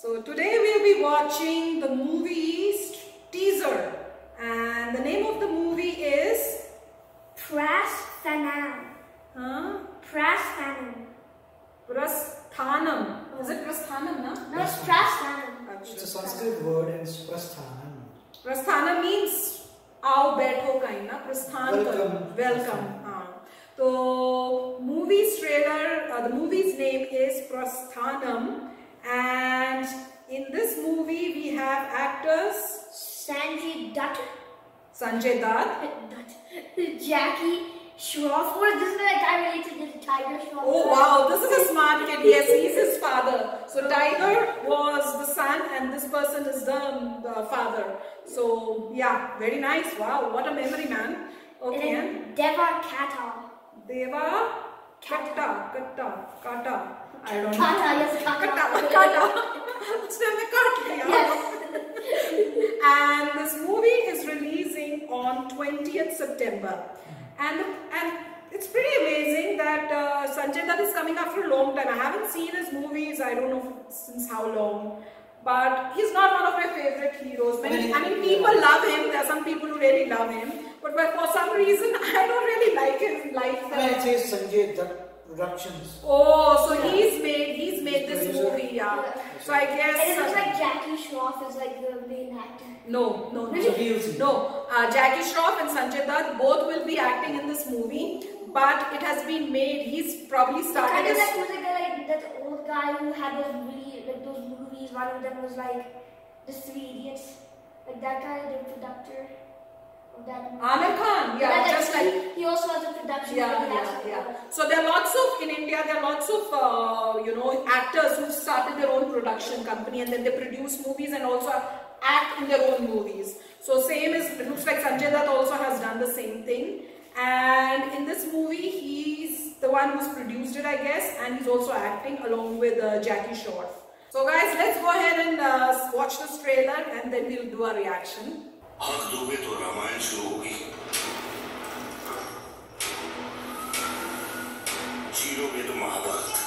So today we'll be watching the movie's teaser, and the name of the movie is Prasthanam. Prasthanam. Prasthanam. Is it Prasthanam, no? No, it's Prasthanam. It's a Sanskrit word and it's Prasthanam. Prasthanam means आओ बैठो kind ना प्रस्थान करो welcome. So movie's trailer, the movie's name is Prasthanam, and in this movie we have actors Sanjay Dutt. Sanjay Dutt. Jackie Shroff. Or this is the guy related to the Tiger Shroff. Oh wow, this is a smart kid. Yes, he's his father. So Tiger was the son and this person is the father. So yeah, very nice. Wow, what a memory, man. Okay. And Deva Katta. Deva Katta. I don't know. Katta, yes, Katta. Yes. And this movie is releasing on 20th September. And it's pretty amazing that Sanjay Dutt is coming after a long time. I haven't seen his movies, I don't know since how long. But he's not one of my favorite heroes. I mean, people love him. There are some people who really love him. But for some reason, I don't really like his lifestyle. It says Sanjay Dutt Productions. Oh, so he's made this movie, yeah. So I guess. And it looks like Jackie Shroff is like the main actor. No. Really? No. Jackie Shroff and Sanjay Dutt both will be acting in this movie, but it has been made. He's probably started. Kind of like that old guy who had those those movies. One of them was like the Three Idiots, like that guy, the producer of that movie. Amir Khan, yeah, just like he also has a production. Yeah. So there are lots of in India. There are lots of actors who started their own production company and then they produce movies and also act in their own movies. So same as it looks like Sanjay Dutt also has done the same thing. And in this movie, he's the one who's produced it, I guess, and he's also acting along with Jackie Shroff. So guys, let's go ahead and watch this trailer and then we'll do a reaction. हाथ धोगे तो रामायण शुरू होगी, चीरोगे तो महाभारत।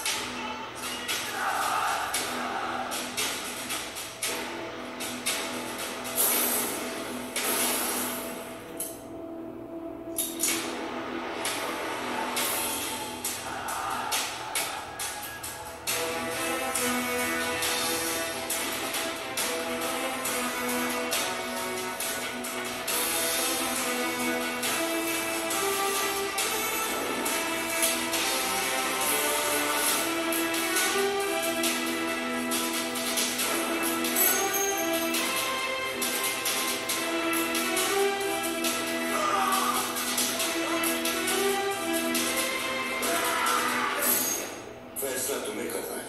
तुम्हें करना है,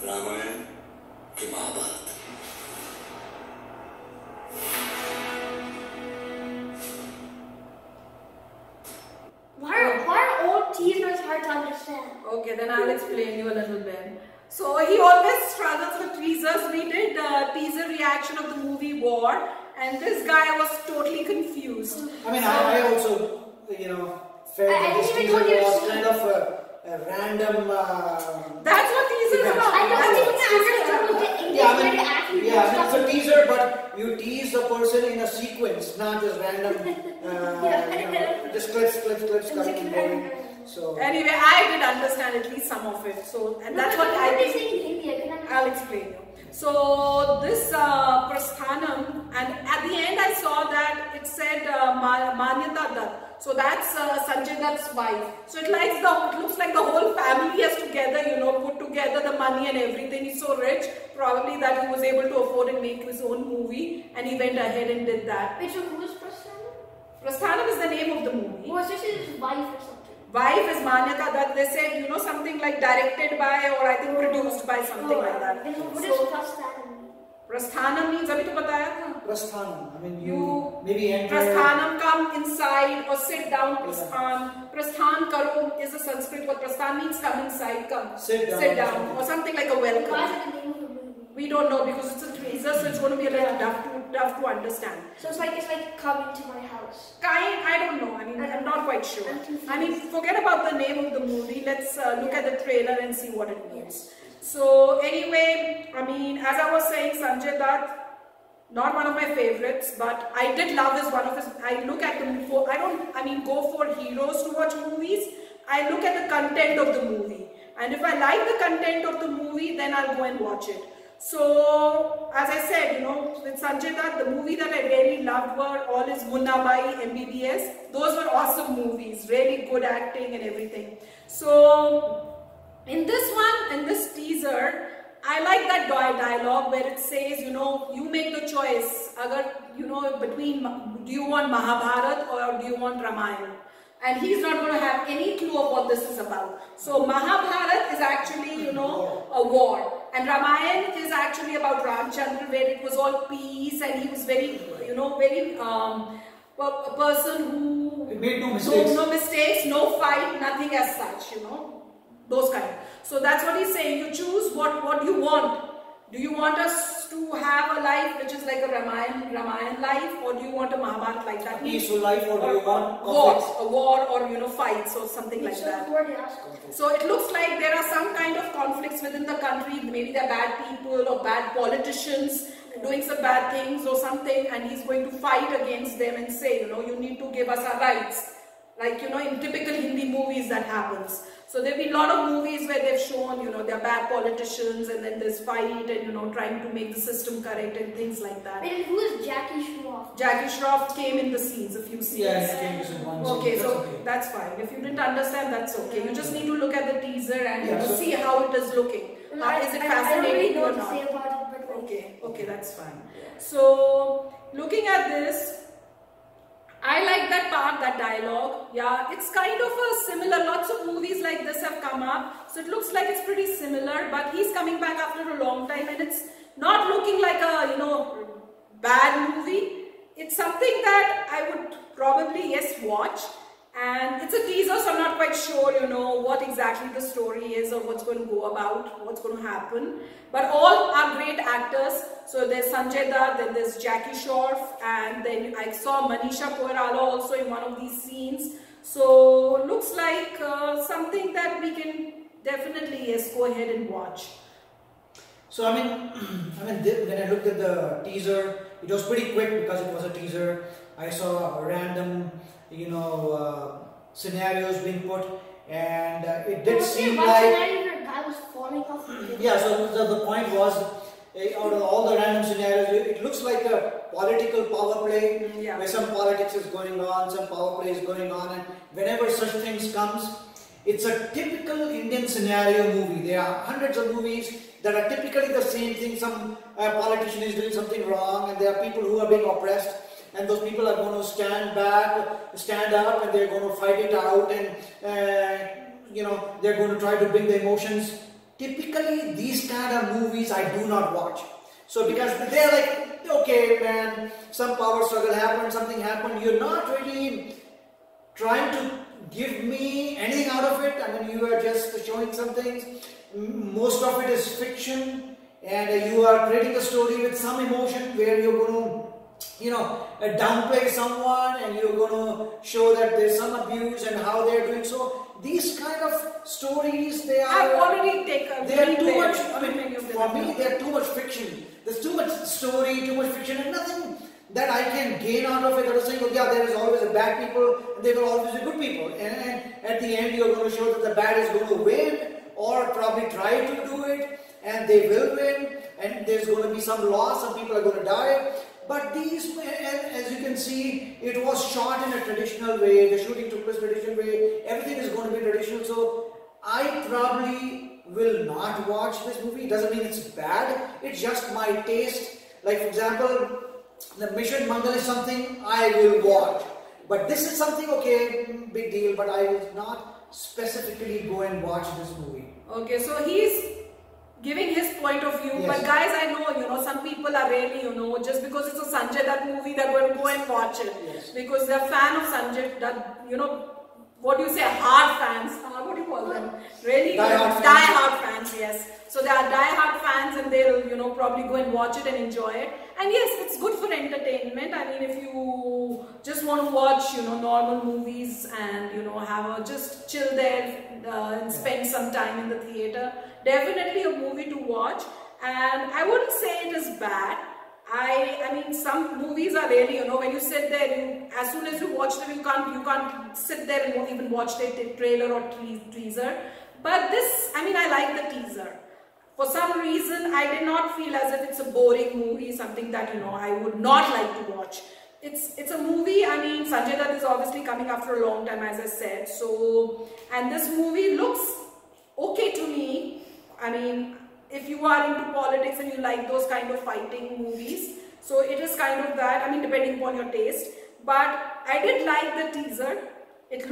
रामायण के Mahabharat. Why are old teasers hard to understand? Okay, then I'll explain you a little bit. So he always struggles with teasers. We did a teaser reaction of the movie War, and this guy was totally confused. I mean, I also, felt that this teaser was kind of a random. That's what teaser is about. I don't think it's a teaser, but you tease the person in a sequence, not just random. Just clips coming and going. So anyway, I did understand at least some of it. So and that's what I think. I'll explain you. So this Prasthanam, and at the end I saw that it said Manyata Dutt. So that's Sanjay Dutt's wife. So it looks like the whole family has together, put together the money and everything. He's so rich, probably that he was able to afford and make his own movie, and he went ahead and did that. Wait, so who is Prasthanam? Prasthanam is the name of the movie. Was this his wife or something? Wife is Manyata Dutt. They said, something like directed by or I think produced by something like that. What does Prasthanam mean? Prasthanam means, abhi to bataya tha. Prasthanam, I mean you maybe enter. Prasthanam, come inside or sit down. Prasthan karo is a Sanskrit word. Prasthan means come inside, come. Sit down. Or something like a welcome. Why is it the name of the movie? We don't know because it's a teaser, so it's going to be a little tough to understand. So it's like come into my house. I don't know. I mean, I'm not quite sure. I mean, forget about the name of the movie. Let's look at the trailer and see what it means. So anyway, I mean, as I was saying, Sanjay Dutt, not one of my favorites, but I did love his, one of his, I look at the, go for heroes to watch movies. I look at the content of the movie. And if I like the content of the movie, then I'll go and watch it. So, as I said, you know, with Sanjay Dutt, the movie that I really loved were all his Munna Bhai, MBBS. Those were awesome movies, really good acting and everything. So, in this one, in this teaser, I like that dialogue where it says, you know, you make the choice, between, do you want Mahabharat or do you want Ramayana? And he's not going to have any clue of what this is about. So Mahabharat is actually, you know, a war. And Ramayana is actually about Ramchandra, where it was all peace and he was very, you know, a person who made no mistakes. No mistakes, no fight, nothing as such, you know, those kind. So that's what he's saying. You choose what you want. Do you want us to have a life which is like a Ramayana life, or do you want a Mahabharata like that? Peaceful life, or do you want a war, or you know, fights or something like that. So it looks like there are some kind of conflicts within the country. Maybe they're bad people or bad politicians doing some bad things or something, and he's going to fight against them and say, you know, you need to give us our rights. Like, you know, in typical Hindi movies that happens. So there have been a lot of movies where they've shown, you know, they're bad politicians and then there's fight and, you know, trying to make the system correct and things like that. Wait, who is Jackie Shroff? Jackie Shroff came in the scenes, a few scenes. Yeah, he came in one scene. Okay, so that's fine. If you didn't understand, that's okay. You just need to look at the teaser and see how it is looking. Is it fascinating or not? Okay, that's fine. So, looking at this, I like that part, that dialogue. Yeah, it's kind of a similar, lots of movies like this have come up. So it looks like it's pretty similar, but he's coming back after a long time and it's not looking like a, you know, bad movie. It's something that I would probably, yes, watch. And it's a teaser, so I'm not quite sure, you know, what exactly the story is or what's going to go about, what's going to happen. But all are great actors. So there's Sanjay Dutt, then there's Jackie Shroff, and then I saw Manisha Koirala also in one of these scenes. So looks like something that we can definitely, yes, go ahead and watch. So when I looked at the teaser, it was pretty quick because it was a teaser. I saw random, you know, scenarios being put, and it did seem like a guy was falling off. Yeah. So the point was, out of all the random scenarios, it looks like a political power play, where some politics is going on, some power play is going on, and whenever such things comes, it's a typical Indian scenario movie. There are hundreds of movies that are typically the same thing. Some politician is doing something wrong, and there are people who are being oppressed. And those people are going to stand up, and they're going to fight it out, and you know, they're going to try to bring the emotions. Typically, these kind of movies I do not watch. So because they're like, okay, man, some power struggle happened, something happened. You're not really trying to give me anything out of it. I mean, you are just showing some things. Most of it is fiction, and you are creating a story with some emotion where you're going to, you know, downplay someone, and you're going to show that there's some abuse and how they're doing. So these kind of stories, they are, I've already taken, they are too much. I mean, for me, they are too much fiction. There's too much story, too much fiction, and nothing that I can gain out of it. That is saying, oh yeah, there is always a bad people, and there will always be good people, and at the end you're going to show that the bad is going to win, or probably try to do it, and they will win, and there's going to be some loss, some people are going to die. But these, as you can see, it was shot in a traditional way. The shooting took place traditional way. Everything is going to be traditional. So I probably will not watch this movie. It doesn't mean it's bad. It's just my taste. Like, for example, the Mission Mangal is something I will watch. But this is something, okay, big deal. But I will not specifically go and watch this movie. Okay, so he's giving his point of view, but guys, I know, you know, some people are really, you know, just because it's a Sanjay Dutt movie, they're going to go and watch it, because they're a fan of Sanjay Dutt, you know, what do you say, hard fans? What do you call them? Really Die-hard fans, yes. So they are die-hard fans, and they'll, you know, probably go and watch it and enjoy it. And yes, it's good for entertainment. I mean, if you just want to watch, you know, normal movies and, you know, have a just chill there and spend some time in the theater, definitely a movie to watch. And I wouldn't say it is bad. I mean, some movies are really, you know, when you sit there, as soon as you watch them, you can't sit there and even watch the trailer or teaser. But this, I mean, I like the teaser. For some reason, I did not feel as if it's a boring movie, something that, you know, I would not like to watch. It's a movie. I mean, Sanjay Dutt is obviously coming after a long time, as I said. So, and this movie looks okay to me. I mean, if you are into politics and you like those kind of fighting movies, so it is kind of that. I mean, depending upon your taste. But I did like the teaser. It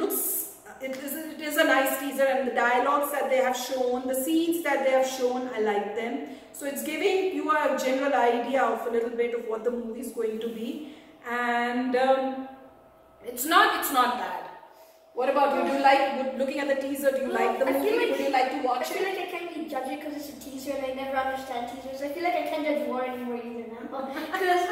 is a nice teaser, and the dialogues that they have shown, the scenes that they have shown, I like them. So it's giving you a general idea of a little bit of what the movie is going to be, and it's not bad. What about you? Do you like looking at the teaser? Do you like the movie? Would you like to watch it? I feel like I can't really judge it because it's a teaser and I never understand teasers. I feel like I can't judge war anymore either now. Because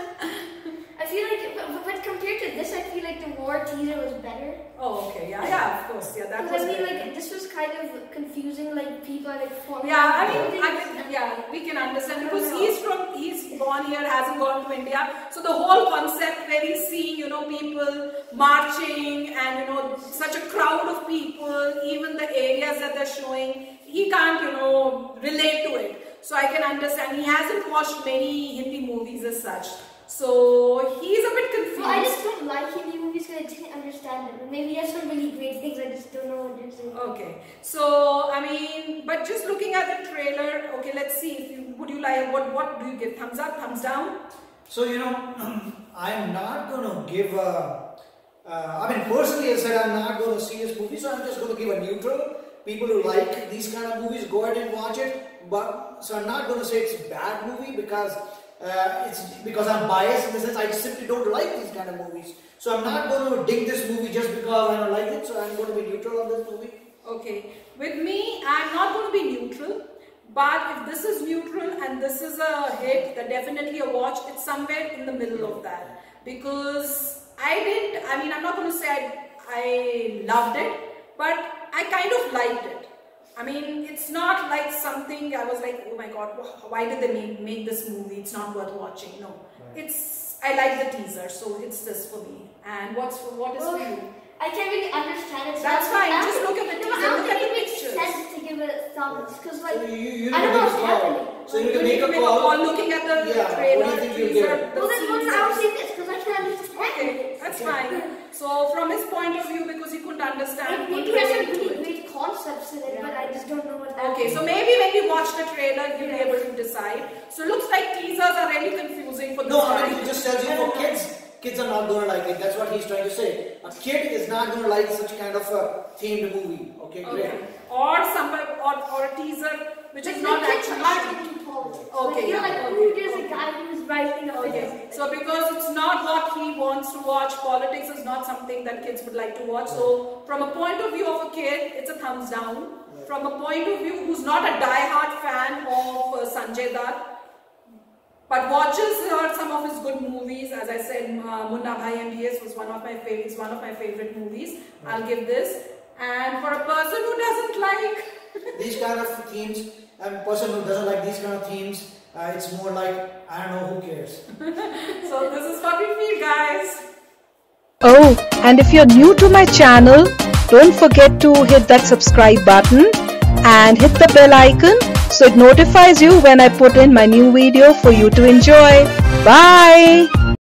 I feel like, but compared to this, I feel like the war teaser was better. Oh, okay. Yeah, of course. Yeah, that was I mean, better. like, this was kind of confusing, like, people are like forming. Yeah, yeah, we can understand because he's born here, hasn't gone to India. So the whole concept where he's seeing, you know, people marching and, you know, such a crowd of people, even the areas that they're showing, he can't, you know, relate to it. So I can understand. He hasn't watched many Hindi movies as such. So he's a bit confused. Well, I just don't like Hindi movies because I didn't understand them. Maybe there's some really great things, I just don't know what they're saying. Okay, so I mean, but just looking at the trailer, okay, let's see. If you would you like what do you give? Thumbs up, thumbs down? So you know, I'm not going to give a. I mean, personally, I said I'm not going to see this movie, so I'm just going to give a neutral. People who like these kind of movies, go ahead and watch it. But so I'm not going to say it's a bad movie because. It's because I'm biased in the sense I simply don't like these kind of movies. So I'm not going to dig this movie just because I don't like it. So I'm going to be neutral on this movie. Okay. With me, I'm not going to be neutral. But if this is neutral and this is a hit, then definitely a watch. It's somewhere in the middle of that. Because I mean, I'm not going to say I loved it, but I kind of liked it. I mean, it's not like something I was like, oh my god, why did they make this movie? It's not worth watching. No, right. I like the teaser, so it's this for me. And what is for you? I can't really understand it. That's fine. Just look at the teaser. Look at the pictures. It makes sense to give it a thumbs because, like, so you I don't know what's happening. So you can make a call. Looking at the trailer, what do you think you'll give? Well, then I will say this because I can't understand. Okay, that's fine. So from his point of view, because he couldn't understand, maybe he has some really great concepts in it, but I just don't know what. Okay, so maybe when you watch the trailer, you'll be able to decide. So looks like teasers are really confusing for the. No, I mean, he just tells you for kids. Kids are not going to like it. That's what he's trying to say. A kid is not going to like such kind of a themed movie. Okay, great. Or a teaser which is not actually. Okay, you're like, ooh, there's a guy who's writing a okay. So because it's not what he wants to watch, politics is not something that kids would like to watch. So from a point of view of a kid, it's a thumbs down. From a point of view who's not a die-hard fan of Sanjay Dutt, but watches some of his good movies. As I said, Munna Bhai MBS was one of my favorite movies. I'll give this. And for a person who doesn't like these kind of themes, and a person who doesn't like these kind of themes, it's more like, I don't know, who cares. So this is what we feel, guys. Oh, and if you're new to my channel, don't forget to hit that subscribe button and hit the bell icon so it notifies you when I put in my new video for you to enjoy. Bye!